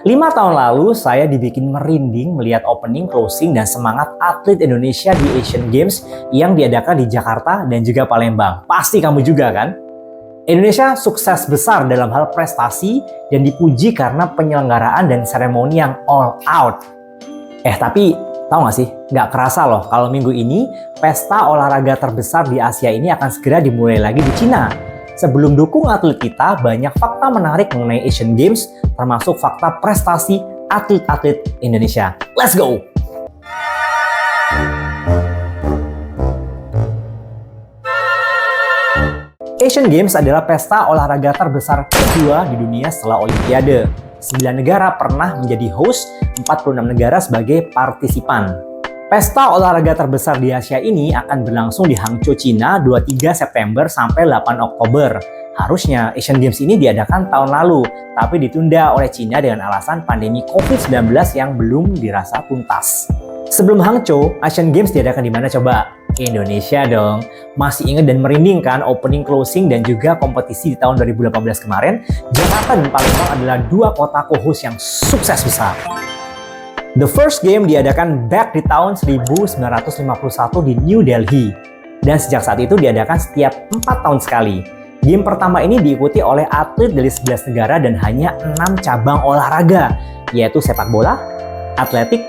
5 tahun lalu, saya dibikin merinding melihat opening, closing, dan semangat atlet Indonesia di Asian Games yang diadakan di Jakarta dan juga Palembang. Pasti kamu juga kan? Indonesia sukses besar dalam hal prestasi dan dipuji karena penyelenggaraan dan seremoni yang all out. Tapi tahu nggak sih? Nggak kerasa loh kalau minggu ini pesta olahraga terbesar di Asia ini akan segera dimulai lagi di Cina. Sebelum dukung atlet kita, banyak fakta menarik mengenai Asian Games, termasuk fakta prestasi atlet-atlet Indonesia. Let's go! Asian Games adalah pesta olahraga terbesar kedua di dunia setelah Olimpiade. 9 negara pernah menjadi host, 46 negara sebagai partisipan. Pesta olahraga terbesar di Asia ini akan berlangsung di Hangzhou, Cina 23 September sampai 8 Oktober. Harusnya Asian Games ini diadakan tahun lalu, tapi ditunda oleh Cina dengan alasan pandemi COVID-19 yang belum dirasa tuntas. Sebelum Hangzhou, Asian Games diadakan di mana coba? Indonesia dong. Masih ingat dan merinding kan opening, closing, dan juga kompetisi di tahun 2018 kemarin? Jakarta dan Palembang adalah dua kota co-host yang sukses besar. The first game diadakan back di tahun 1951 di New Delhi. Dan sejak saat itu diadakan setiap 4 tahun sekali. Game pertama ini diikuti oleh atlet dari 11 negara dan hanya 6 cabang olahraga, yaitu sepak bola, atletik,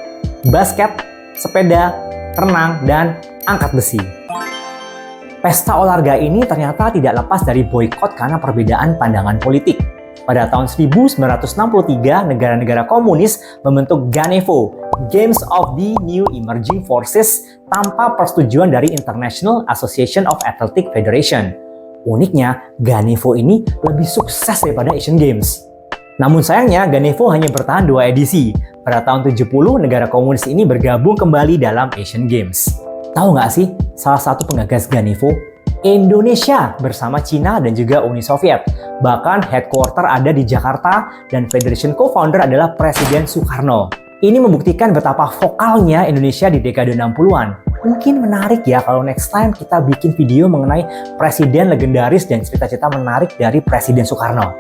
basket, sepeda, renang, dan angkat besi. Pesta olahraga ini ternyata tidak lepas dari boikot karena perbedaan pandangan politik. Pada tahun 1963, negara-negara komunis membentuk GANEVO, Games of the New Emerging Forces, tanpa persetujuan dari International Association of Athletic Federation. Uniknya, GANEVO ini lebih sukses daripada Asian Games. Namun sayangnya, GANEVO hanya bertahan 2 edisi. Pada tahun 70, negara komunis ini bergabung kembali dalam Asian Games. Tahu nggak sih, salah satu penggagas GANEVO? Indonesia bersama Cina dan juga Uni Soviet. Bahkan headquarter ada di Jakarta dan Federation co-founder adalah Presiden Soekarno. Ini membuktikan betapa vokalnya Indonesia di dekade 60-an. Mungkin menarik ya kalau next time kita bikin video mengenai presiden legendaris dan cerita-cerita menarik dari Presiden Soekarno.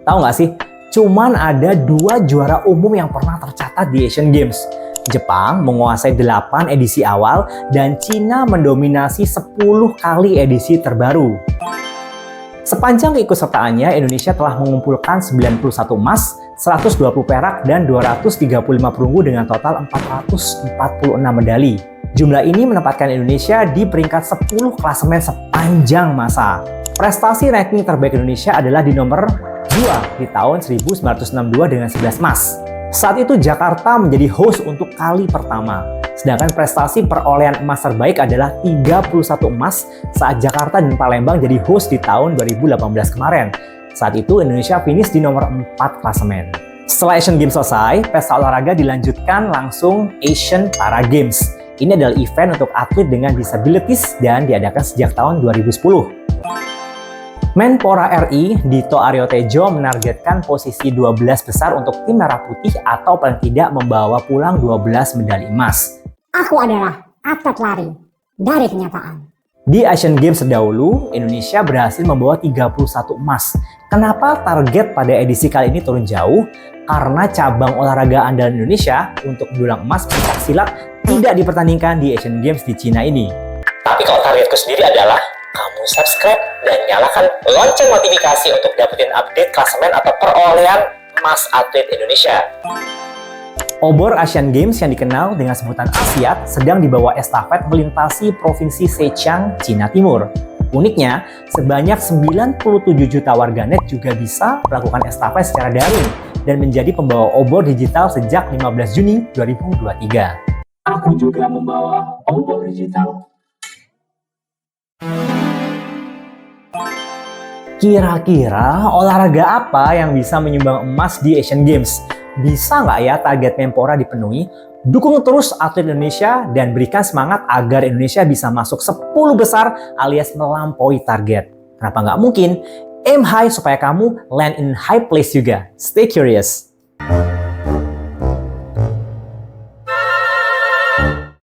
Tahu nggak sih? Cuman ada 2 juara umum yang pernah tercatat di Asian Games. Jepang menguasai 8 edisi awal dan Cina mendominasi 10 kali edisi terbaru. Sepanjang keikutsertaannya, Indonesia telah mengumpulkan 91 emas, 120 perak, dan 235 perunggu dengan total 446 medali. Jumlah ini menempatkan Indonesia di peringkat 10 klasemen sepanjang masa. Prestasi ranking terbaik Indonesia adalah di nomor 2 di tahun 1962 dengan 11 emas. Saat itu Jakarta menjadi host untuk kali pertama. Sedangkan prestasi perolehan emas terbaik adalah 31 emas saat Jakarta dan Palembang jadi host di tahun 2018 kemarin. Saat itu Indonesia finish di nomor 4 klasemen. Setelah Asian Games selesai, pesta olahraga dilanjutkan langsung Asian Para Games. Ini adalah event untuk atlet dengan disabilities dan diadakan sejak tahun 2010. Menpora RI, Dito Aryo Tejo, menargetkan posisi 12 besar untuk tim Merah Putih atau paling tidak membawa pulang 12 medali emas. Aku adalah atlet lari dari kenyataan. Di Asian Games terdahulu, Indonesia berhasil membawa 31 emas. Kenapa target pada edisi kali ini turun jauh? Karena cabang olahraga andalan Indonesia untuk mendulang emas pencaksilat tidak dipertandingkan di Asian Games di Cina ini. Tapi kalau targetku sendiri adalah kamu subscribe dan nyalakan lonceng notifikasi untuk dapetin update klasemen atau perolehan emas atlet Indonesia. Obor Asian Games yang dikenal dengan sebutan Asiat sedang dibawa estafet melintasi Provinsi Zhejiang, Cina Timur. Uniknya, sebanyak 97 juta warganet juga bisa melakukan estafet secara daring dan menjadi pembawa obor digital sejak 15 Juni 2023. Aku juga membawa obor digital. Kira-kira olahraga apa yang bisa menyumbang emas di Asian Games? Bisa nggak ya target Menpora dipenuhi? Dukung terus atlet Indonesia dan berikan semangat agar Indonesia bisa masuk 10 besar alias melampaui target. Kenapa nggak mungkin? Aim high supaya kamu land in high place juga. Stay curious!